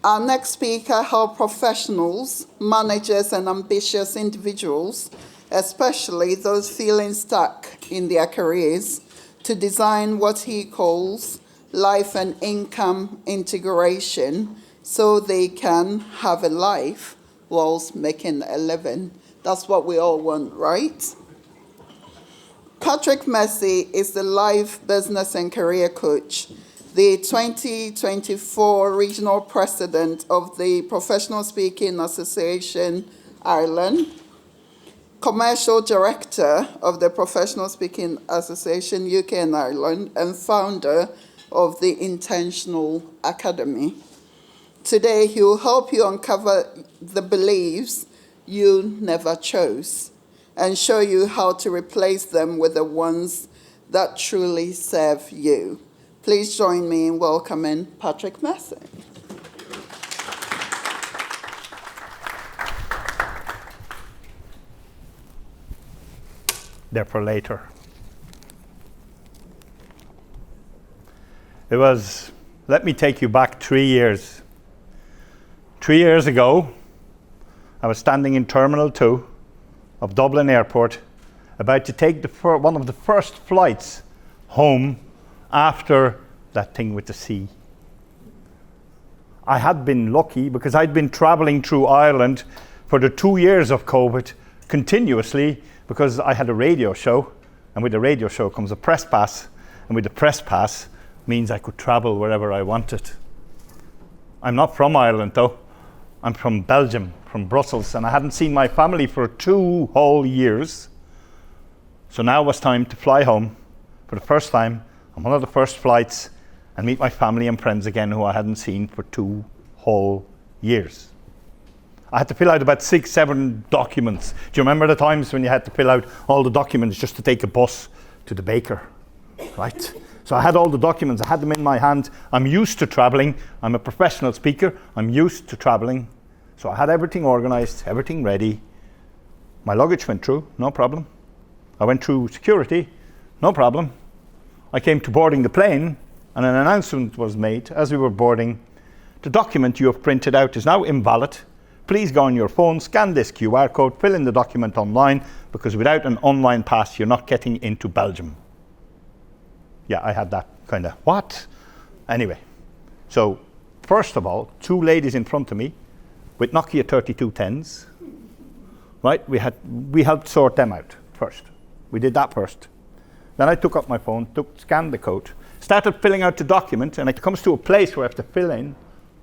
Our next speaker helps professionals, managers, and ambitious individuals, especially those feeling stuck in their careers, to design what he calls life and income integration so they can have a life whilst making a living. That's what we all want, right? Patrick Mercie is the life, business, and career coach, the 2024 regional president of the Professional Speaking Association Ireland, commercial director of the Professional Speaking Association UK and Ireland, and founder of the Intentional Academy. Today, he will help you uncover the beliefs you never chose and show you how to replace them with the ones that truly serve you. Please join me in welcoming Patrick Mercie. They're for later. Let me take you back 3 years. 3 years ago, I was standing in Terminal 2 of Dublin Airport, about to take one of the first flights home after that thing with the sea. I had been lucky because I'd been traveling through Ireland for the 2 years of COVID continuously, because I had a radio show, and with the radio show comes a press pass, and with the press pass means I could travel wherever I wanted. I'm not from Ireland though. I'm from Belgium, from Brussels, and I hadn't seen my family for 2 whole years. So now it was time to fly home for the first time on one of the first flights and meet my family and friends again who I hadn't seen for 2 whole years. I had to fill out about 6, 7 documents. Do you remember the times when you had to fill out all the documents just to take a bus to the baker, right? So I had all the documents, I had them in my hand. I'm used to traveling. I'm a professional speaker. I'm used to traveling. So I had everything organized, everything ready. My luggage went through, no problem. I went through security, no problem. I came to boarding the plane, and an announcement was made as we were boarding. The document you have printed out is now invalid. Please go on your phone, scan this QR code, fill in the document online, because without an online pass, you're not getting into Belgium. Yeah, I had that kind of, what? Anyway, so first of all, 2 ladies in front of me with Nokia 3210s, right? We helped sort them out first. We did that first. Then I took up my phone, scanned the code, started filling out the document, and it comes to a place where I have to fill in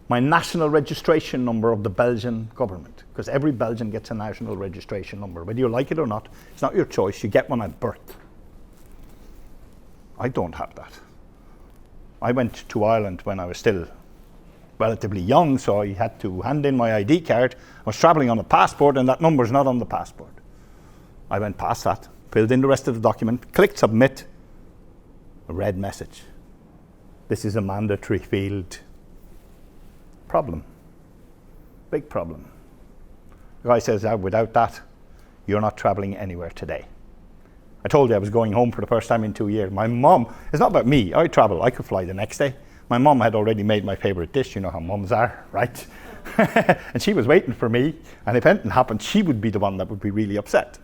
my national registration number of the Belgian government, because every Belgian gets a national registration number. Whether you like it or not, it's not your choice. You get one at birth. I don't have that. I went to Ireland when I was still relatively young, so I had to hand in my ID card. I was traveling on a passport, and that number's not on the passport. I went past that, filled in the rest of the document, clicked submit, a red message. This is a mandatory field. Problem. Big problem. The guy says, without that, you're not traveling anywhere today. I told you I was going home for the first time in 2 years. My mom, it's not about me, I travel, I could fly the next day. My mom had already made my favorite dish, you know how mums are, right? And she was waiting for me, and if anything happened, she would be the one that would be really upset.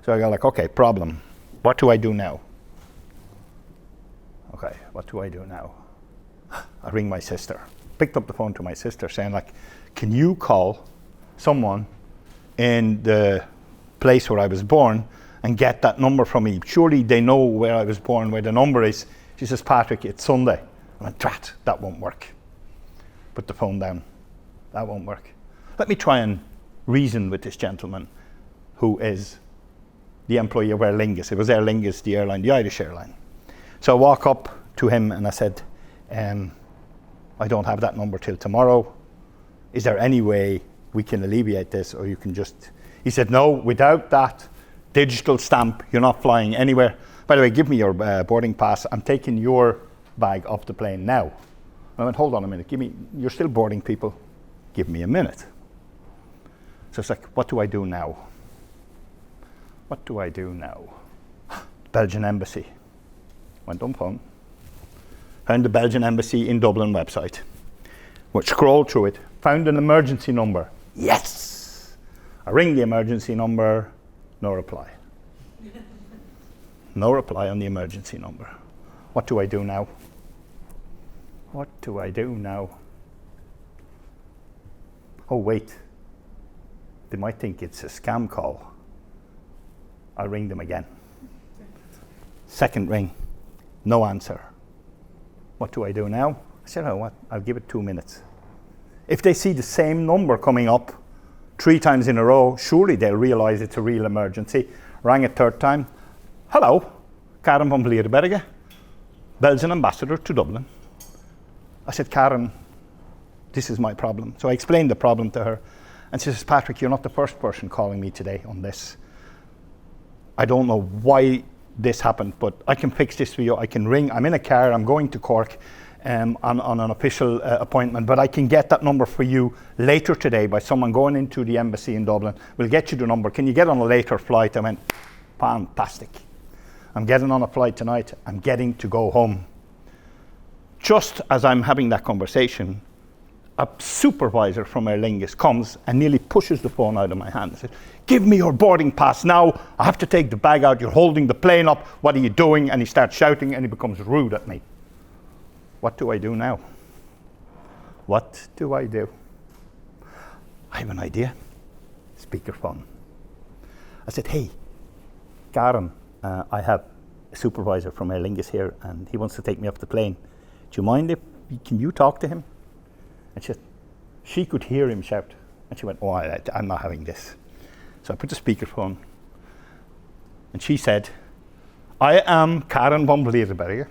So I got like, okay, problem. What do I do now? Okay, what do I do now? I ring my sister. Picked up the phone to my sister saying like, can you call someone in the place where I was born and get that number from me? Surely they know where I was born, where the number is. She says, Patrick, it's Sunday. I went, drat, that won't work. Put the phone down. That won't work. Let me try and reason with this gentleman who is the employee of Aer Lingus. It was Aer Lingus, the airline, the Irish airline. So I walk up to him and I said, I don't have that number till tomorrow. Is there any way we can alleviate this, or you can just... He said, no, without that digital stamp, you're not flying anywhere. By the way, give me your boarding pass. I'm taking your bag off the plane now. I went, hold on a minute. You're still boarding people. Give me a minute. So it's like, what do I do now? What do I do now? Belgian embassy. Went on phone. Found the Belgian embassy in Dublin website. Would scroll through it, found an emergency number. Yes! I ring the emergency number, no reply. No reply on the emergency number. What do I do now? What do I do now? Oh wait, they might think it's a scam call. I'll ring them again. Second ring, no answer. What do I do now? I said, oh what, I'll give it 2 minutes. If they see the same number coming up 3 times in a row, surely they'll realize it's a real emergency. Rang a third time. Hello, Karen van Vlierenberge, Belgian ambassador to Dublin. I said, Karen, this is my problem. So I explained the problem to her. And she says, Patrick, you're not the first person calling me today on this. I don't know why this happened, but I can fix this for you. I can ring, I'm in a car, I'm going to Cork on an official appointment, but I can get that number for you later today by someone going into the embassy in Dublin. We'll get you the number. Can you get on a later flight? I went, fantastic. I'm getting on a flight tonight. I'm getting to go home. Just as I'm having that conversation, a supervisor from Aer Lingus comes and nearly pushes the phone out of my hand and says, give me your boarding pass now. I have to take the bag out. You're holding the plane up. What are you doing? And he starts shouting and he becomes rude at me. What do I do now? What do I do? I have an idea. Speakerphone. I said, hey, Karen, I have a supervisor from Aer Lingus here and he wants to take me off the plane. Do you mind can you talk to him? And she could hear him shout. And she went, oh, I'm not having this. So I put the speakerphone. And she said, I am Karen van Vlierenberge.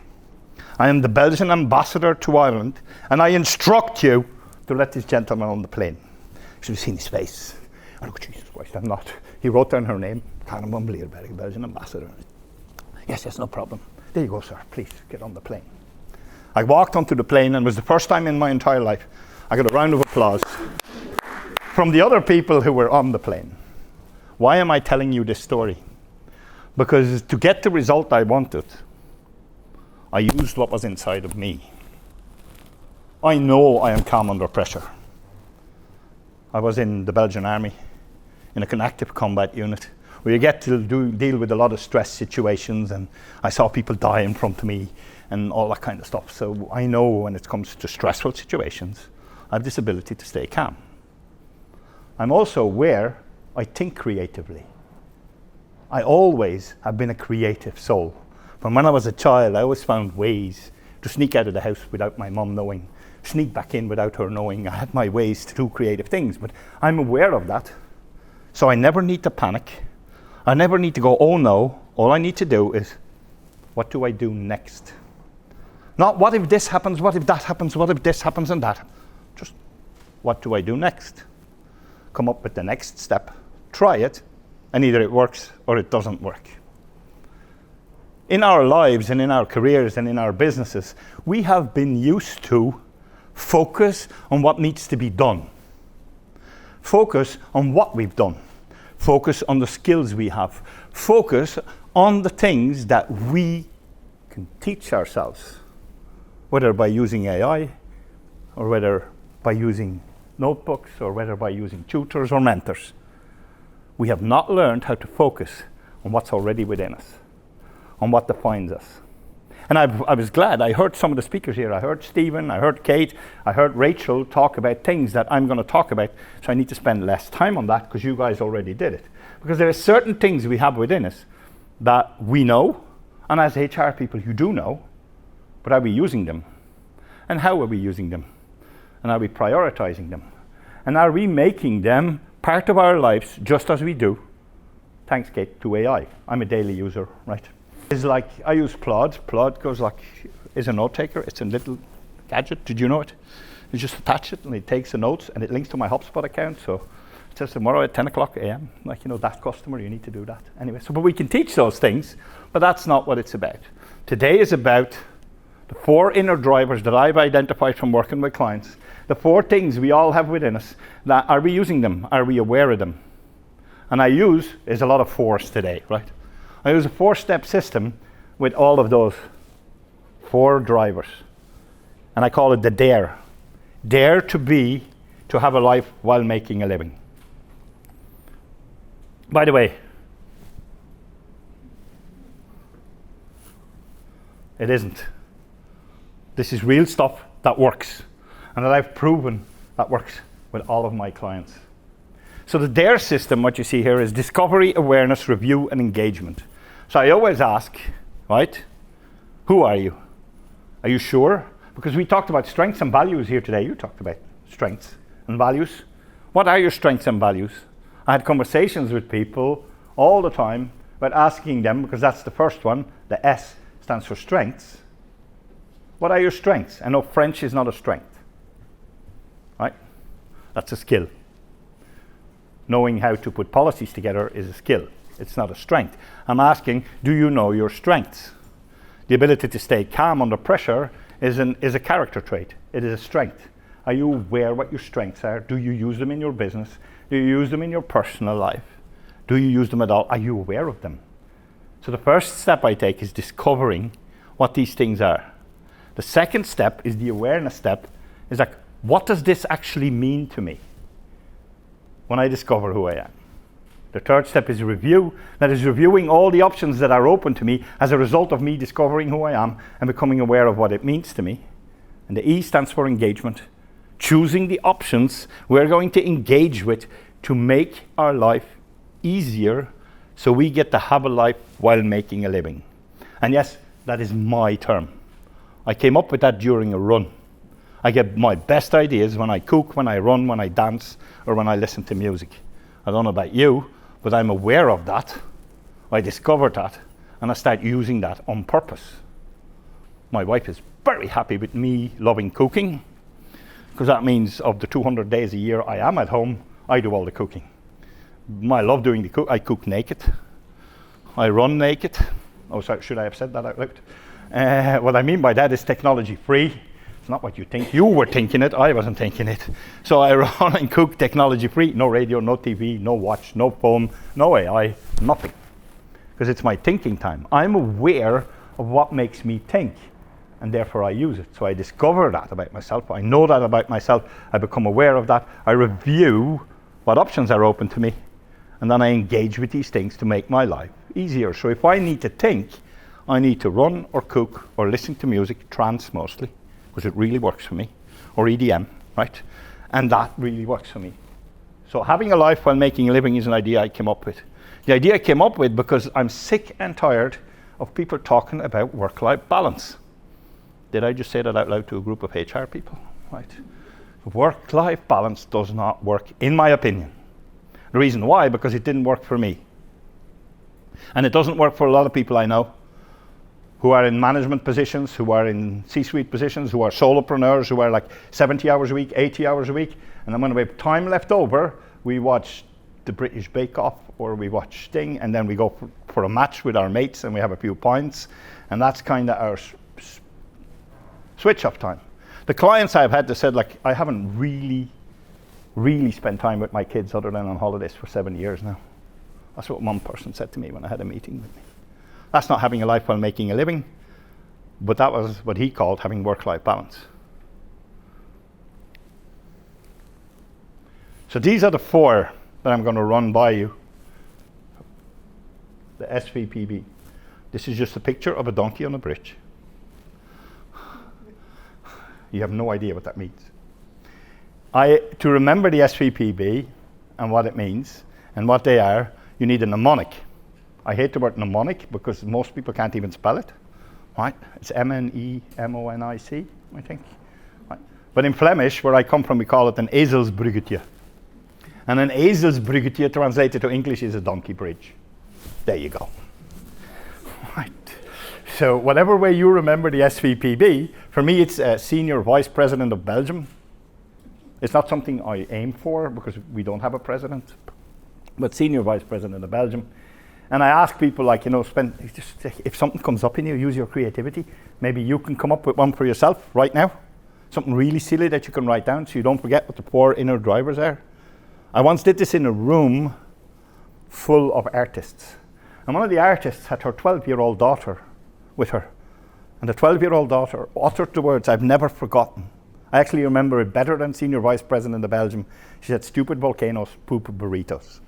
I am the Belgian ambassador to Ireland. And I instruct you to let this gentleman on the plane. Should have seen his face. I go, Jesus Christ, I'm not. He wrote down her name, Karen van Vlierenberge, Belgian ambassador. Yes, no problem. There you go, sir. Please get on the plane. I walked onto the plane and it was the first time in my entire life I got a round of applause from the other people who were on the plane. Why am I telling you this story? Because to get the result I wanted, I used what was inside of me. I know I am calm under pressure. I was in the Belgian army, in an active combat unit, where you get to deal with a lot of stress situations, and I saw people die in front of me and all that kind of stuff. So I know when it comes to stressful situations, I have this ability to stay calm. I'm also aware I think creatively. I always have been a creative soul. From when I was a child, I always found ways to sneak out of the house without my mum knowing, sneak back in without her knowing. I had my ways to do creative things, but I'm aware of that. So I never need to panic. I never need to go, oh no. All I need to do is, what do I do next? Not what if this happens, what if that happens, what if this happens and that. Just, what do I do next? Come up with the next step, try it, and either it works or it doesn't work. In our lives and in our careers and in our businesses, we have been used to focus on what needs to be done. Focus on what we've done. Focus on the skills we have. Focus on the things that we can teach ourselves, whether by using AI, or whether by using notebooks, or whether by using tutors or mentors. We have not learned how to focus on what's already within us, on what defines us. And I was glad. I heard some of the speakers here. I heard Stephen, I heard Kate, I heard Rachel talk about things that I'm going to talk about, so I need to spend less time on that because you guys already did it. Because there are certain things we have within us that we know, and as HR people you do know, but are we using them? And how are we using them? And are we prioritizing them? And are we making them part of our lives just as we do, thanks Kate, to AI? I'm a daily user, right? It's like, I use Plod. Plod goes like, is a note taker. It's a little gadget. Did you know it? You just attach it and it takes the notes and it links to my HubSpot account. So it says tomorrow at 10 o'clock a.m. Like, you know, that customer, you need to do that. Anyway, so, but we can teach those things, but that's not what it's about. Today is about the 4 inner drivers that I've identified from working with clients. The 4 things we all have within us. That, are we using them? Are we aware of them? And there's a lot of 4s today, right? I use a 4-step system with all of those 4 drivers. And I call it the DARE. Dare to have a life while making a living. By the way, it isn't. This is real stuff that works, and that I've proven that works with all of my clients. So the DARE system, what you see here, is discovery, awareness, review, and engagement. So I always ask, right, who are you? Are you sure? Because we talked about strengths and values here today. You talked about strengths and values. What are your strengths and values? I had conversations with people all the time about asking them, because that's the first one, the S stands for strengths. What are your strengths? I know French is not a strength, right? That's a skill. Knowing how to put policies together is a skill. It's not a strength. I'm asking, do you know your strengths? The ability to stay calm under pressure is a character trait. It is a strength. Are you aware what your strengths are? Do you use them in your business? Do you use them in your personal life? Do you use them at all? Are you aware of them? So the first step I take is discovering what these things are. The second step is the awareness step, is like, what does this actually mean to me when I discover who I am? The third step is review. That is reviewing all the options that are open to me as a result of me discovering who I am and becoming aware of what it means to me. And the E stands for engagement. Choosing the options we're going to engage with to make our life easier so we get to have a life while making a living. And yes, that is my term. I came up with that during a run. I get my best ideas when I cook, when I run, when I dance, or when I listen to music. I don't know about you, but I'm aware of that. I discovered that, and I start using that on purpose. My wife is very happy with me loving cooking, because that means of the 200 days a year I am at home, I do all the cooking. I love doing the I cook naked. I run naked. Oh, sorry, should I have said that out loud? What I mean by that is technology free. It's not what you think. You were thinking it, I wasn't thinking it. So I run and cook technology free. No radio, no TV, no watch, no phone, no AI, nothing. Because it's my thinking time. I'm aware of what makes me think, and therefore I use it. So I discover that about myself. I know that about myself. I become aware of that. I review what options are open to me, and then I engage with these things to make my life easier. So if I need to think, I need to run or cook or listen to music, trance mostly, because it really works for me, or EDM, right? And that really works for me. So having a life while making a living is an idea I came up with. The idea I came up with because I'm sick and tired of people talking about work-life balance. Did I just say that out loud to a group of HR people? Right. Work-life balance does not work, in my opinion. The reason why, because it didn't work for me. And it doesn't work for a lot of people I know who are in management positions, who are in C-suite positions, who are solopreneurs, who are like 70 hours a week, 80 hours a week. And then when we have time left over, we watch the British Bake Off, or we watch Sting, and then we go for a match with our mates and we have a few pints. And that's kind of our switch off time. The clients I've had, they said, like, I haven't really spent time with my kids other than on holidays for 7 years now. That's what one person said to me when I had a meeting with me. That's not having a life while making a living, but that was what he called having work-life balance. So these are the 4 that I'm going to run by you. The S.V.P.B. This is just a picture of a donkey on a bridge. You have no idea what that means. To remember the S.V.P.B. and what it means and what they are, you need a mnemonic. I hate the word mnemonic because most people can't even spell it. Right? It's M-N-E-M-O-N-I-C, I think. Right? But in Flemish, where I come from, we call it an ezelsbruggetje. And an ezelsbruggetje translated to English is a donkey bridge. There you go. Right. So whatever way you remember the S.V.P.B., for me it's Senior Vice President of Belgium. It's not something I aim for because we don't have a president, but Senior Vice President of Belgium. And I ask people, like, you know, if something comes up in you, use your creativity. Maybe you can come up with one for yourself right now. Something really silly that you can write down so you don't forget what the 4 inner drivers are. I once did this in a room full of artists. And one of the artists had her 12-year-old daughter with her. And the 12-year-old daughter uttered the words I've never forgotten I actually remember it better than Senior Vice President of Belgium. She said, stupid volcanoes, poop burritos.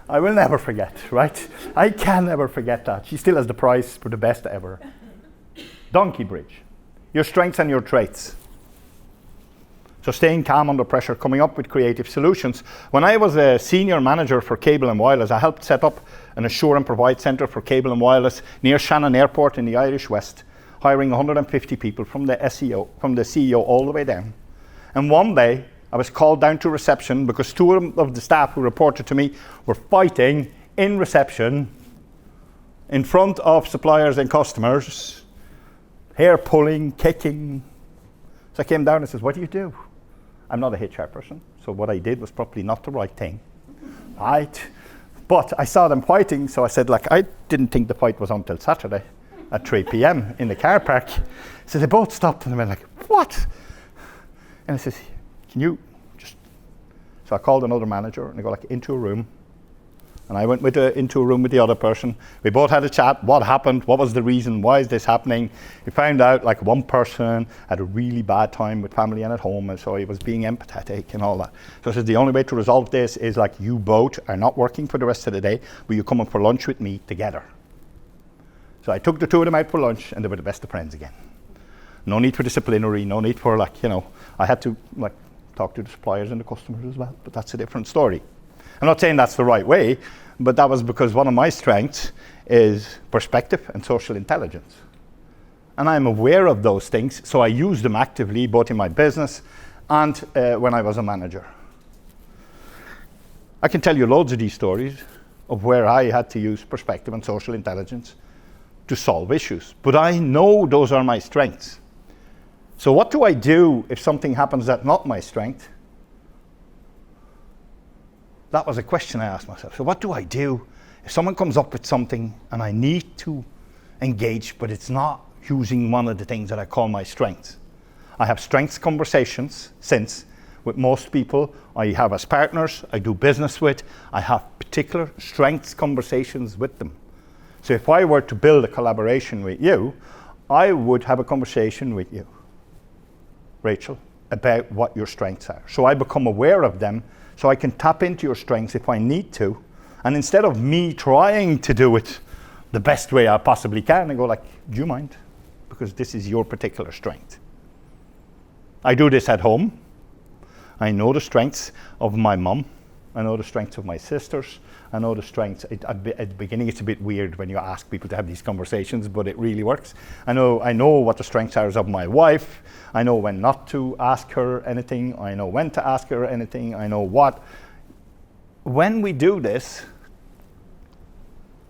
I will never forget, right? I can never forget that. She still has the prize for the best ever. Donkey Bridge. Your strengths and your traits. So staying calm under pressure, coming up with creative solutions. When I was a senior manager for cable and wireless, I helped set up an assure and provide centre for cable and wireless near Shannon Airport in the Irish West, hiring 150 people from the CEO all the way down. And one day, I was called down to reception because two of the staff who reported to me were fighting in reception in front of suppliers and customers, hair pulling, kicking. So I came down and said, what do you do? I'm not a HR person, so what I did was probably not the right thing, right? But I saw them fighting, so I said, like, I didn't think the fight was until Saturday at 3 p.m. in the car park. So they both stopped and they went like, what? And I said, can you just... So I called another manager and I go like, into a room. And I went into a room with the other person. We both had a chat. What happened? What was the reason? Why is this happening? We found out like one person had a really bad time with family and at home, and so he was being empathetic and all that. So I said, the only way to resolve this is like, you both are not working for the rest of the day. Will you come up for lunch with me together? So I took the two of them out for lunch and they were the best of friends again. No need for disciplinary, no need for like, you know, I had to like talk to the suppliers and the customers as well, but that's a different story. I'm not saying that's the right way, but that was because one of my strengths is perspective and social intelligence. And I'm aware of those things, so I use them actively, both in my business and when I was a manager. I can tell you loads of these stories of where I had to use perspective and social intelligence to solve issues. But I know those are my strengths. So what do I do if something happens that's not my strength? That was a question I asked myself. So what do I do if someone comes up with something and I need to engage, but it's not using one of the things that I call my strengths? I have strengths conversations since with most people I have as partners, I do business with, I have particular strengths conversations with them. So if I were to build a collaboration with you, I would have a conversation with you, Rachel, about what your strengths are. So I become aware of them, so I can tap into your strengths if I need to. And instead of me trying to do it the best way I possibly can, I go like, do you mind? Because this is your particular strength. I do this at home. I know the strengths of my mum. I know the strengths of my sisters. I know the strengths. At the beginning, it's a bit weird when you ask people to have these conversations, but it really works. I know what the strengths are of my wife. I know when not to ask her anything. I know when to ask her anything. I know what. When we do this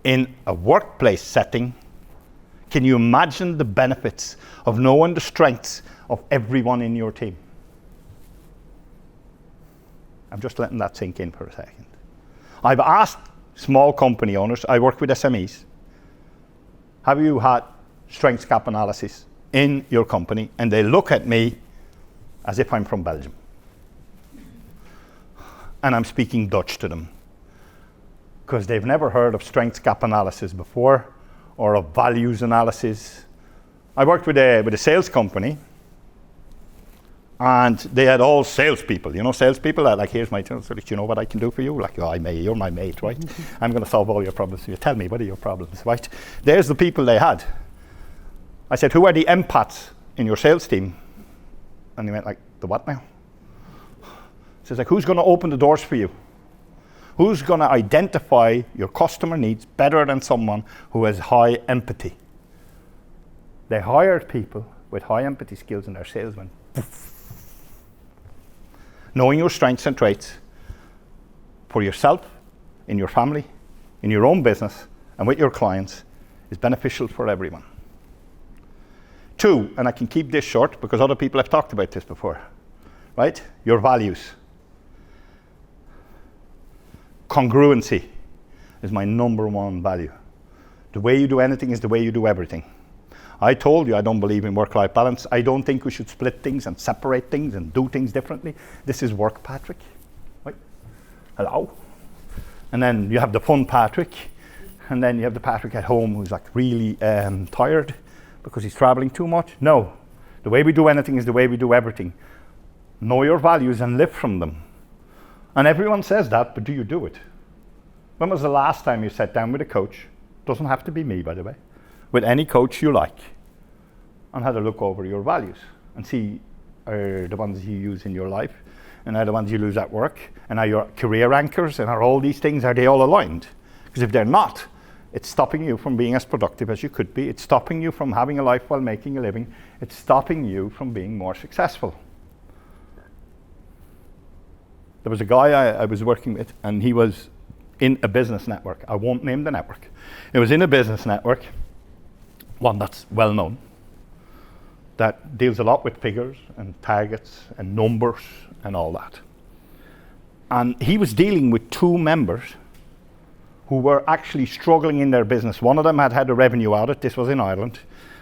in a workplace setting, can you imagine the benefits of knowing the strengths of everyone in your team? I'm just letting that sink in for a second. I've asked small company owners, I work with SMEs, have you had strengths gap analysis in your company? And they look at me as if I'm from Belgium. And I'm speaking Dutch to them, because they've never heard of strengths gap analysis before, or of values analysis. I worked with a sales company, and they had all salespeople, salespeople that like, here's my, so that you know what I can do for you? Like, oh, you're my mate, right? I'm going to solve all your problems. You tell me, what are your problems, right? There's the people they had. I said, who are the empaths in your sales team? And he went like, the what now? So it's like, who's going to open the doors for you? Who's going to identify your customer needs better than someone who has high empathy? They hired people with high empathy skills, and their sales went poof. Knowing your strengths and traits for yourself, in your family, in your own business, and with your clients is beneficial for everyone. 2, and I can keep this short because other people have talked about this before, right? Your values. Congruency is my number one value. The way you do anything is the way you do everything. I told you I don't believe in work-life balance. I don't think we should split things and separate things and do things differently. This is work, Patrick. Right? Hello? And then you have the fun Patrick, and then you have the Patrick at home who's like really tired because he's traveling too much. No, The way we do anything is the way we do everything. Know your values and live from them. And everyone says that, but do you do it? When was the last time you sat down with a coach? Doesn't have to be me, by the way. With any coach you like. And had a look over your values and see, are the ones you use in your life, and are the ones you use at work, and are your career anchors, and are all these things, are they all aligned? Because if they're not, it's stopping you from being as productive as you could be. It's stopping you from having a life while making a living. It's stopping you from being more successful. There was a guy I was working with, and he was in a business network. I won't name the network. It was in a business network, one that's well known, that deals a lot with figures and targets and numbers and all that. And he was dealing with two members who were actually struggling in their business. One of them had had a revenue audit. This was in Ireland.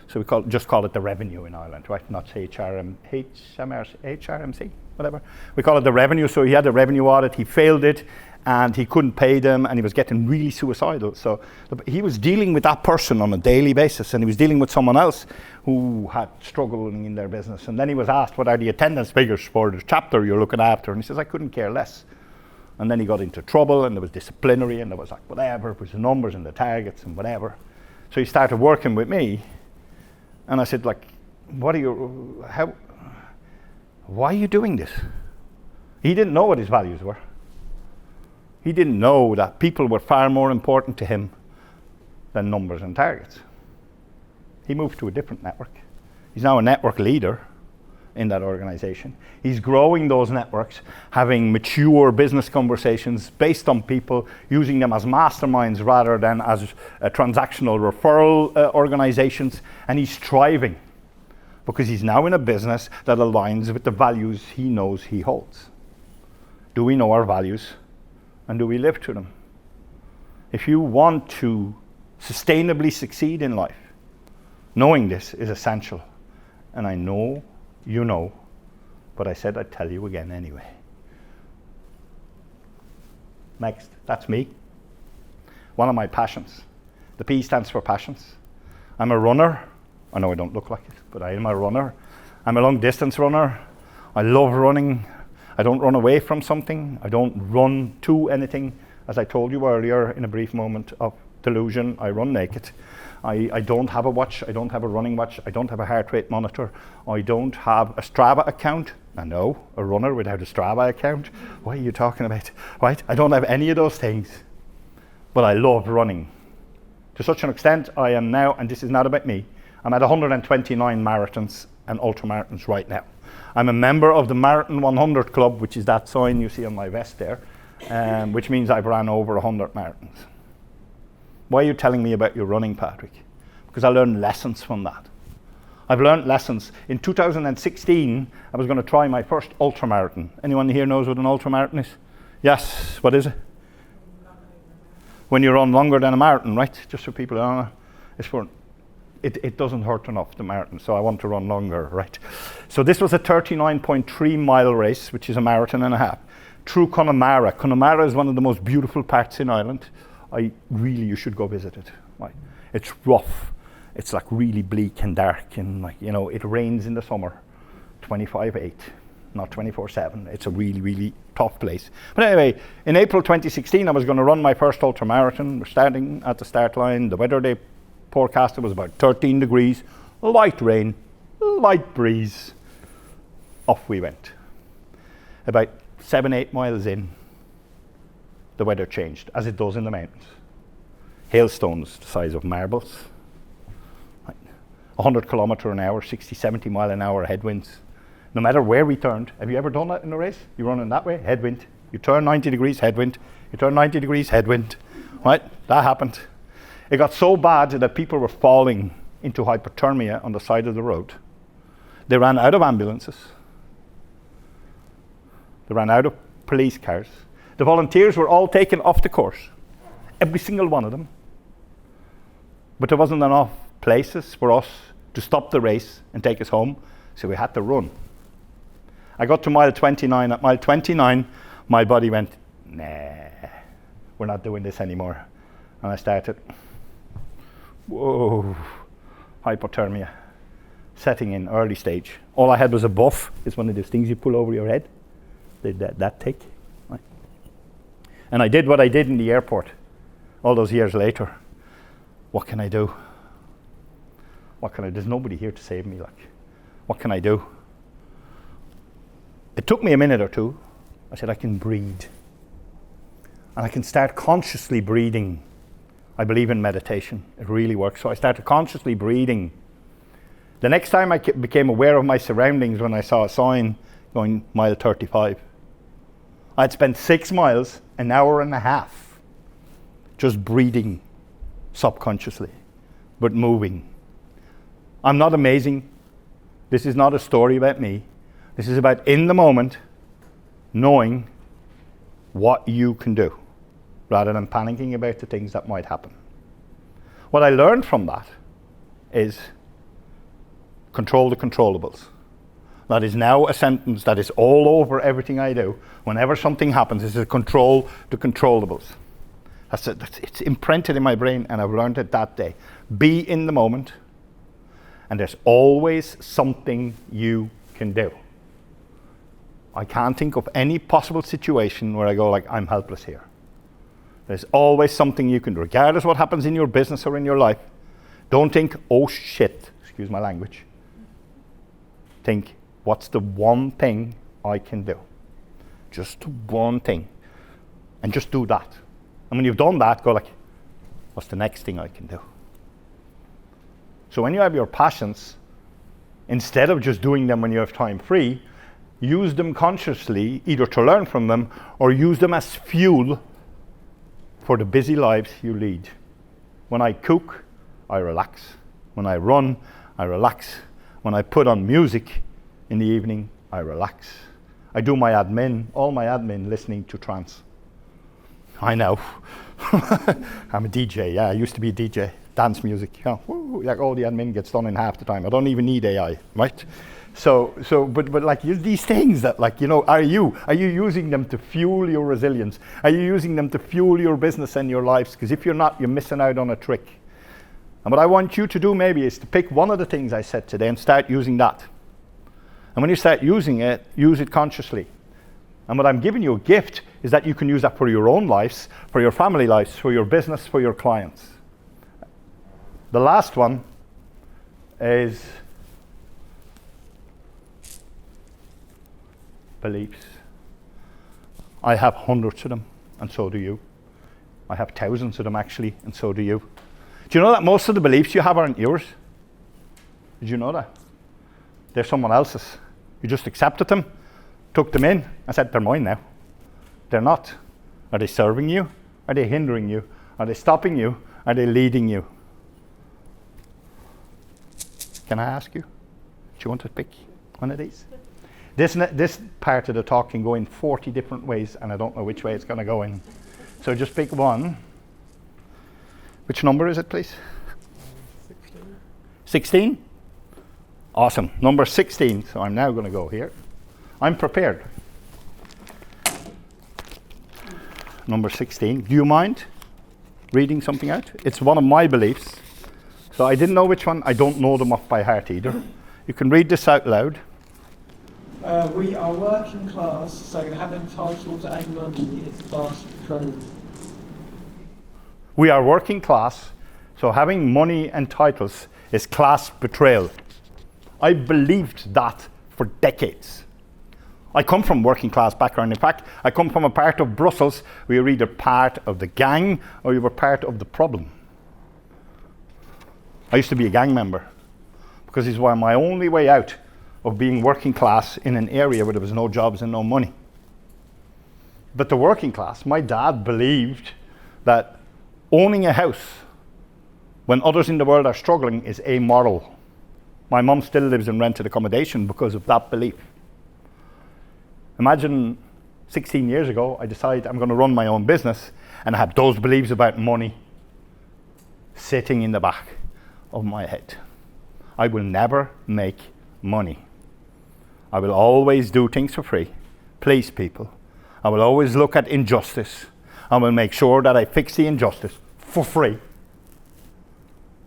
So we just call it the revenue in Ireland, right? Not HMRC, whatever. We call it the revenue. So he had a revenue audit, he failed it, and he couldn't pay them, and he was getting really suicidal. So he was dealing with that person on a daily basis, and he was dealing with someone else who had struggling in their business. And then he was asked, what are the attendance figures for the chapter you're looking after? And he says, I couldn't care less. And then he got into trouble, and there was disciplinary, and there was like whatever, it was the numbers and the targets and whatever. So he started working with me, and I said, like, why are you doing this? He didn't know what his values were. He didn't know that people were far more important to him than numbers and targets. He moved to a different network. He's now a network leader in that organization. He's growing those networks, having mature business conversations based on people, using them as masterminds rather than as transactional referral organizations, and he's thriving because he's now in a business that aligns with the values he knows he holds. Do we know our values? And do we live to them? If you want to sustainably succeed in life, knowing this is essential. And I know you know, but I said I'd tell you again anyway. Next, that's me. One of my passions. The P stands for passions. I'm a runner. I know I don't look like it, but I am a runner. I'm a long distance runner. I love running. I don't run away from something. I don't run to anything. As I told you earlier, in a brief moment of delusion, I run naked. I don't have a watch. I don't have a running watch. I don't have a heart rate monitor. I don't have a Strava account. I know, a runner without a Strava account. What are you talking about? Right? I don't have any of those things. But I love running. To such an extent, I am now, and this is not about me, I'm at 129 marathons and ultramarathons right now. I'm a member of the Marathon 100 Club, which is that sign you see on my vest there, which means I've ran over 100 marathons. Why are you telling me about your running, Patrick? Because I learned lessons from that. I've learned lessons. In 2016, I was going to try my first ultramarathon. Anyone here knows what an ultramarathon is? Yes, what is it? When you run longer than a marathon, right? Just so people don't know. It's for it doesn't hurt enough, the marathon, so I want to run longer, right? So this was a 39.3 mile race, which is a marathon and a half, through Connemara. Connemara is one of the most beautiful parts in Ireland. You should go visit it. Right? It's rough. It's like really bleak and dark, and like, you know, it rains in the summer, 25/8, not 24/7. It's a really, really tough place. But anyway, in April 2016, I was going to run my first ultramarathon. We're standing at the start line. The weather they forecasted was about 13 degrees, light rain, light breeze. Off we went. About 7-8 miles in, the weather changed, as it does in the mountains. Hailstones the size of marbles. 100 kilometre an hour, 60, 70 mile an hour headwinds. No matter where we turned. Have you ever done that in a race? You run in that way, headwind. You turn 90 degrees, headwind. You turn 90 degrees, headwind. Right? That happened. It got so bad that people were falling into hypothermia on the side of the road. They ran out of ambulances. They ran out of police cars. The volunteers were all taken off the course. Every single one of them. But there wasn't enough places for us to stop the race and take us home, so we had to run. I got to mile 29. At mile 29, my body went, nah, we're not doing this anymore. And I started, whoa, hypothermia. setting in early stage. All I had was a buff. It's one of those things you pull over your head. That thick. Right? And I did what I did in the airport all those years later. What can I do? What can I do? There's nobody here to save me. Like, what can I do? It took me a minute or two. I said, I can breathe. And I can start consciously breathing. I believe in meditation. It really works. So I started consciously breathing. The next time I became aware of my surroundings when I saw a sign going mile 35. I'd spent 6 miles, an hour and a half, just breathing subconsciously, but moving. I'm not amazing. This is not a story about me. This is about in the moment, knowing what you can do, rather than panicking about the things that might happen. What I learned from that is control the controllables. That is now a sentence that is all over everything I do. Whenever something happens, it's a control the controllables. It's imprinted in my brain, and I've learned it that day. Be in the moment, and there's always something you can do. I can't think of any possible situation where I go like, I'm helpless here. There's always something you can do, regardless what happens in your business or in your life. Don't think, oh shit, excuse my language. Think, what's the one thing I can do? Just one thing. And just do that. And when you've done that, go like, what's the next thing I can do? So when you have your passions, instead of just doing them when you have time free, use them consciously, either to learn from them or use them as fuel for the busy lives you lead. When I cook, I relax. When I run, I relax. When I put on music in the evening, I relax. I do my admin, all my admin listening to trance. I know. I'm a DJ, yeah, I used to be a DJ, dance music. Yeah, like all the admin gets done in half the time. I don't even need AI, right? But like these things that like, you know, are you using them to fuel your resilience? Are you using them to fuel your business and your lives? Because if you're not, you're missing out on a trick. And what I want you to do maybe is to pick one of the things I said today and start using that. And when you start using it, use it consciously. And what I'm giving you a gift is that you can use that for your own lives, for your family lives, for your business, for your clients. The last one is beliefs. I have hundreds of them, and so do you. I have thousands of them actually, and so do you. Do you know that most of the beliefs you have aren't yours? Did you know that? They're someone else's. You just accepted them, took them in, and said, they're mine now. They're not. Are they serving you? Are they hindering you? Are they stopping you? Are they leading you? Can I ask you? Do you want to pick one of these? This part of the talk can go in 40 different ways, and I don't know which way it's going to go in. So just pick one. Which number is it, please? 16. 16? Awesome. Number 16. So I'm now going to go here. I'm prepared. Number 16. Do you mind reading something out? It's one of my beliefs. So I didn't know which one. I don't know them off by heart either. You can read this out loud. We are working class, so having titles and money is class betrayal. We are working class, so having money and titles is class betrayal. I believed that for decades. I come from working class background. In fact, I come from a part of Brussels where you're either part of the gang or you were part of the problem. I used to be a gang member because it's my only way out of being working class in an area where there was no jobs and no money. But the working class, my dad believed that owning a house when others in the world are struggling is amoral. My mum still lives in rented accommodation because of that belief. Imagine 16 years ago, I decided I'm going to run my own business, and I had those beliefs about money sitting in the back of my head. I will never make money. I will always do things for free, please people. I will always look at injustice. I will make sure that I fix the injustice for free.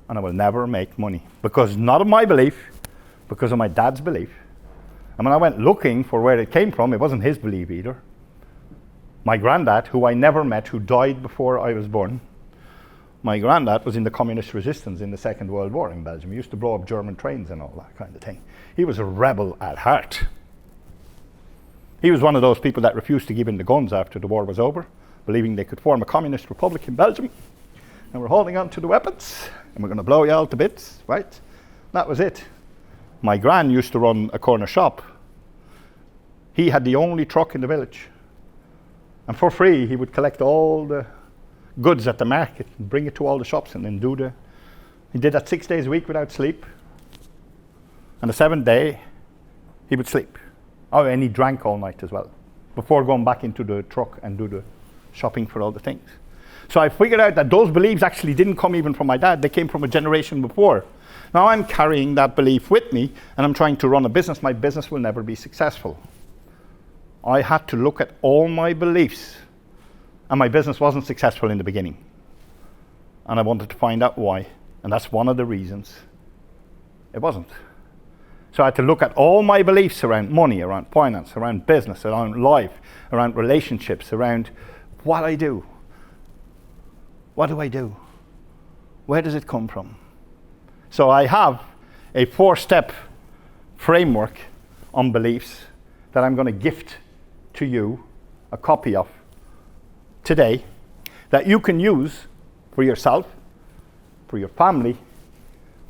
And I will never make money. Because not of my belief, because of my dad's belief. And when I went looking for where it came from, it wasn't his belief either. My granddad, who I never met, who died before I was born, my granddad was in the communist resistance in the Second World War in Belgium. He used to blow up German trains and all that kind of thing. He was a rebel at heart. He was one of those people that refused to give in the guns after the war was over, believing they could form a communist republic in Belgium. And we're holding on to the weapons, and we're going to blow you all to bits, right? That was it. My gran used to run a corner shop. He had the only truck in the village. And for free, he would collect all the goods at the market and bring it to all the shops and then he did that 6 days a week without sleep. And the 7th day, he would sleep. Oh, and he drank all night as well, before going back into the truck and do the shopping for all the things. So I figured out that those beliefs actually didn't come even from my dad, they came from a generation before. Now I'm carrying that belief with me, and I'm trying to run a business. My business will never be successful. I had to look at all my beliefs, and my business wasn't successful in the beginning. And I wanted to find out why, and that's one of the reasons it wasn't. So I had to look at all my beliefs around money, around finance, around business, around life, around relationships, around what I do. What do I do? Where does it come from? So I have a 4-step framework on beliefs that I'm going to gift to you a copy of today that you can use for yourself, for your family,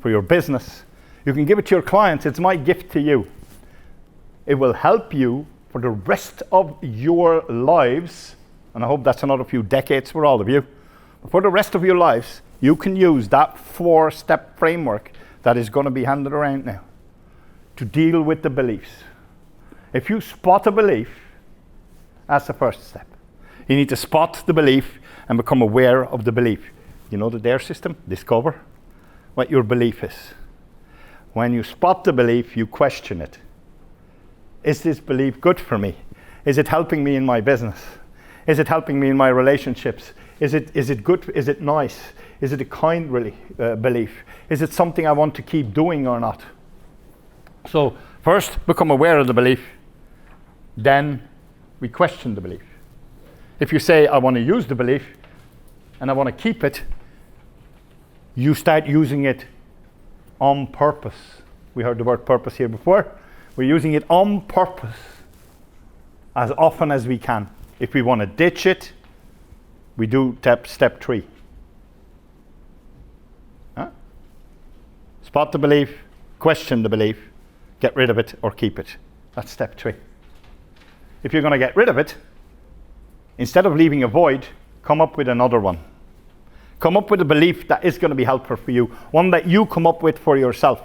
for your business. You can give it to your clients. It's my gift to you. It will help you for the rest of your lives, and I hope that's another few decades for all of you. But for the rest of your lives, you can use that 4-step framework that is going to be handed around now to deal with the beliefs. If you spot a belief, that's the first step. You need to spot the belief and become aware of the belief. You know the DARE system? Discover what your belief is. When you spot the belief, you question it. Is this belief good for me? Is it helping me in my business? Is it helping me in my relationships? Is it good? Is it nice? Is it a kind belief? Is it something I want to keep doing or not? So first, become aware of the belief. Then we question the belief. If you say, I want to use the belief and I want to keep it, you start using it on purpose. We heard the word purpose here before. We're using it on purpose as often as we can. If we want to ditch it, we do step 3. Spot the belief, question the belief, get rid of it or keep it. That's step 3. If you're going to get rid of it, instead of leaving a void, come up with another one. Come up with a belief that is going to be helpful for you, one that you come up with for yourself.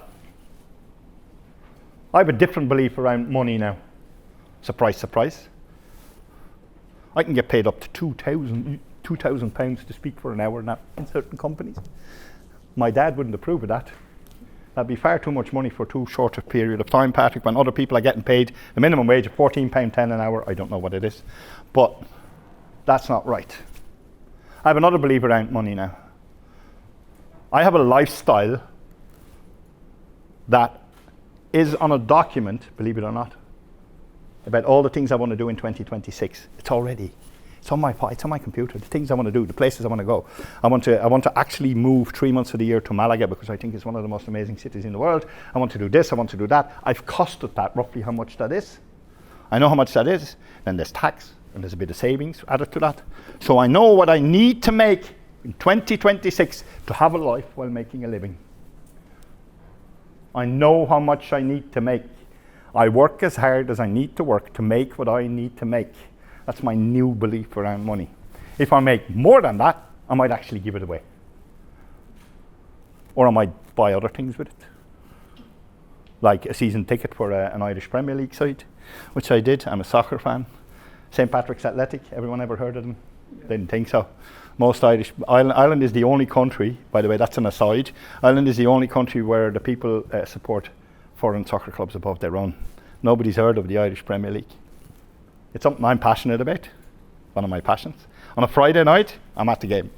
I have a different belief around money now. Surprise, surprise. I can get paid up to £2,000 to speak for an hour now in certain companies. My dad wouldn't approve of that. That'd be far too much money for too short a period of time, Patrick, when other people are getting paid the minimum wage of £14.10 an hour. I don't know what it is, but that's not right. I have another belief around money now. I have a lifestyle that is on a document, believe it or not, about all the things I want to do in 2026. It's already. It's on my computer. The things I want to do, the places I want to go. I want to actually move 3 months of the year to Malaga because I think it's one of the most amazing cities in the world. I want to do this. I want to do that. I've costed that roughly how much that is. I know how much that is. Then there's tax and there's a bit of savings added to that. So I know what I need to make in 2026 to have a life while making a living. I know how much I need to make. I work as hard as I need to work to make what I need to make. That's my new belief around money. If I make more than that, I might actually give it away. Or I might buy other things with it. Like a season ticket for an Irish Premier League side, which I did. I'm a soccer fan. St. Patrick's Athletic, everyone ever heard of them? Didn't think so. Ireland is the only country, by the way, that's an aside, Ireland is the only country where the people support foreign soccer clubs above their own. Nobody's heard of the Irish Premier League. It's something I'm passionate about, one of my passions. On a Friday night, I'm at the game.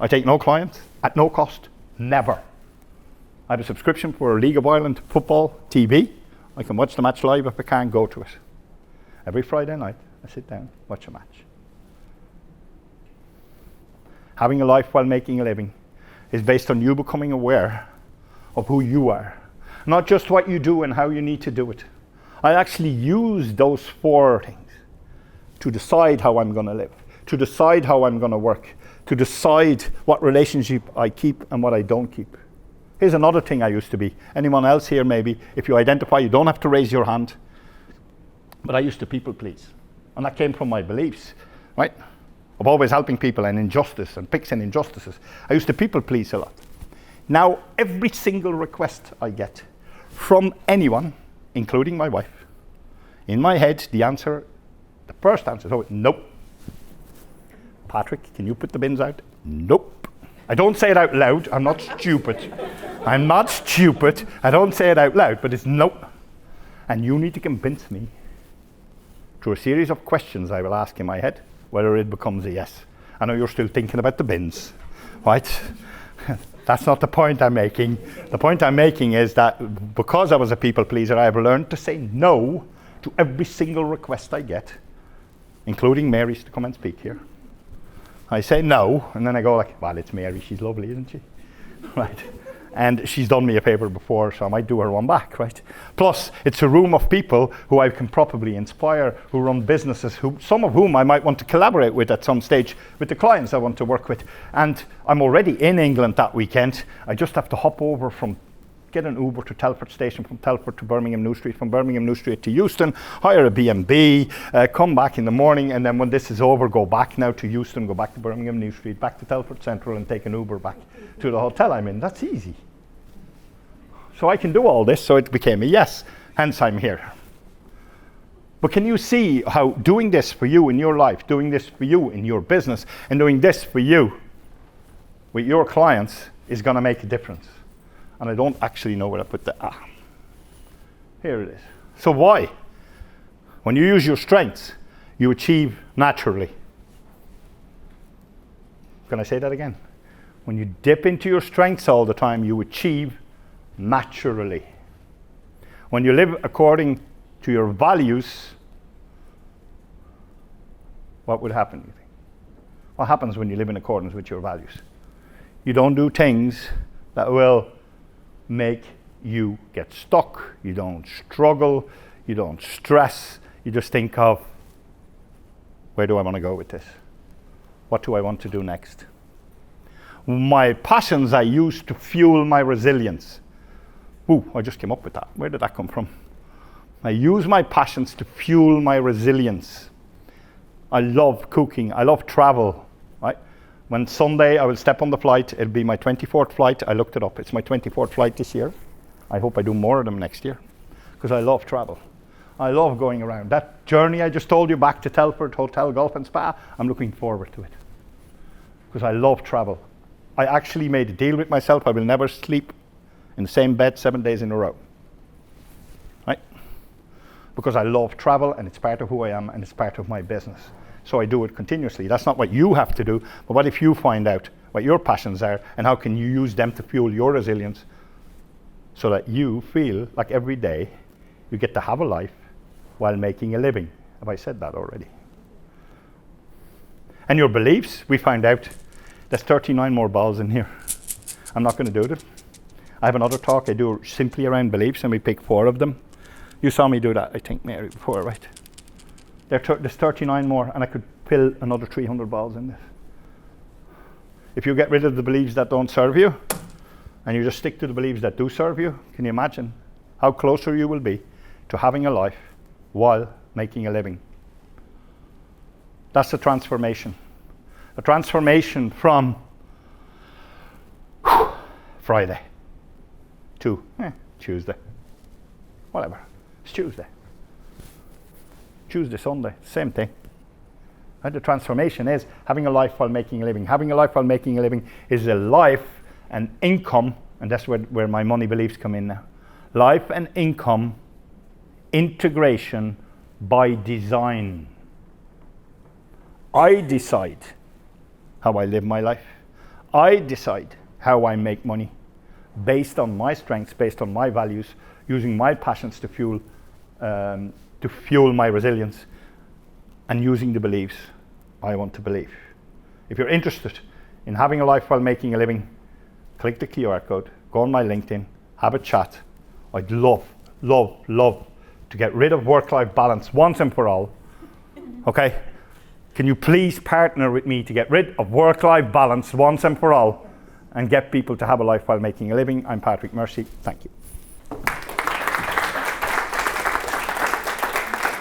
I take no clients, at no cost, never. I have a subscription for League of Ireland football TV. I can watch the match live if I can't go to it. Every Friday night, I sit down, watch a match. Having a life while making a living is based on you becoming aware of who you are. Not just what you do and how you need to do it. I actually use those 4 things to decide how I'm going to live, to decide how I'm going to work, to decide what relationship I keep and what I don't keep. Here's another thing I used to be. Anyone else here maybe, if you identify, you don't have to raise your hand. But I used to people please. And that came from my beliefs, right? Of always helping people and injustice and fixing injustices. I used to people please a lot. Now, every single request I get from anyone, including my wife, in my head, the first answer is always, nope. Patrick, can you put the bins out? Nope. I don't say it out loud. I'm not stupid. I'm not stupid. I don't say it out loud, but it's nope. And you need to convince me through a series of questions I will ask in my head whether it becomes a yes. I know you're still thinking about the bins, right? That's not the point I'm making. The point I'm making is that because I was a people pleaser, I have learned to say no to every single request I get, including Mary's to come and speak here. I say no, and then I go like, well, it's Mary, she's lovely, isn't she? Right. And she's done me a favor before, so I might do her one back, right? Plus, it's a room of people who I can probably inspire, who run businesses, some of whom I might want to collaborate with at some stage, with the clients I want to work with. And I'm already in England that weekend. I just have to hop over get an Uber to Telford Station, from Telford to Birmingham New Street, from Birmingham New Street to Euston, hire a B&B, come back in the morning, and then when this is over, go back now to Euston, go back to Birmingham New Street, back to Telford Central, and take an Uber back to the hotel I'm in. That's easy. So I can do all this, so it became a yes, hence I'm here. But can you see how doing this for you in your life, doing this for you in your business, and doing this for you with your clients is going to make a difference? And I don't actually know where I put the here it is. So why? When you use your strengths, you achieve naturally. Can I say that again? When you dip into your strengths all the time, you achieve naturally. When you live according to your values, what would happen, you think? What happens when you live in accordance with your values? You don't do things that will make you get stuck. You don't struggle. You don't stress. You just think of, where do I want to go with this? What do I want to do next? My passions I use to fuel my resilience. Ooh, I just came up with that. Where did that come from? I use my passions to fuel my resilience. I love cooking. I love travel, right? When Sunday I will step on the flight, it'll be my 24th flight. I looked it up. It's my 24th flight this year. I hope I do more of them next year, because I love travel. I love going around. That journey I just told you back to Telford Hotel, Golf and Spa, I'm looking forward to it, because I love travel. I actually made a deal with myself. I will never sleep in the same bed 7 days in a row, right? Because I love travel, and it's part of who I am, and it's part of my business. So I do it continuously. That's not what you have to do, but what if you find out what your passions are, and how can you use them to fuel your resilience, so that you feel like every day you get to have a life while making a living. Have I said that already? And your beliefs, we find out there's 39 more balls in here. I'm not going to do them. I have another talk I do simply around beliefs, and we pick 4 of them. You saw me do that, I think, Mary, before, right? There's 39 more, and I could fill another 300 balls in this. If you get rid of the beliefs that don't serve you, and you just stick to the beliefs that do serve you, can you imagine how closer you will be to having a life while making a living? That's the transformation. A transformation from Friday to Tuesday. Whatever. It's Tuesday. Tuesday, Sunday, same thing. And the transformation is having a life while making a living. Having a life while making a living is a life and income, and that's where my money beliefs come in now. Life and income integration by design. I decide how I live my life. I decide how I make money based on my strengths, based on my values, using my passions to fuel my resilience, and using the beliefs I want to believe. If you're interested in having a life while making a living, click the QR code, go on my LinkedIn, have a chat. I'd love to get rid of work-life balance once and for all. Okay? Can you please partner with me to get rid of work-life balance once and for all and get people to have a life while making a living? I'm Patrick Mercie. Thank you.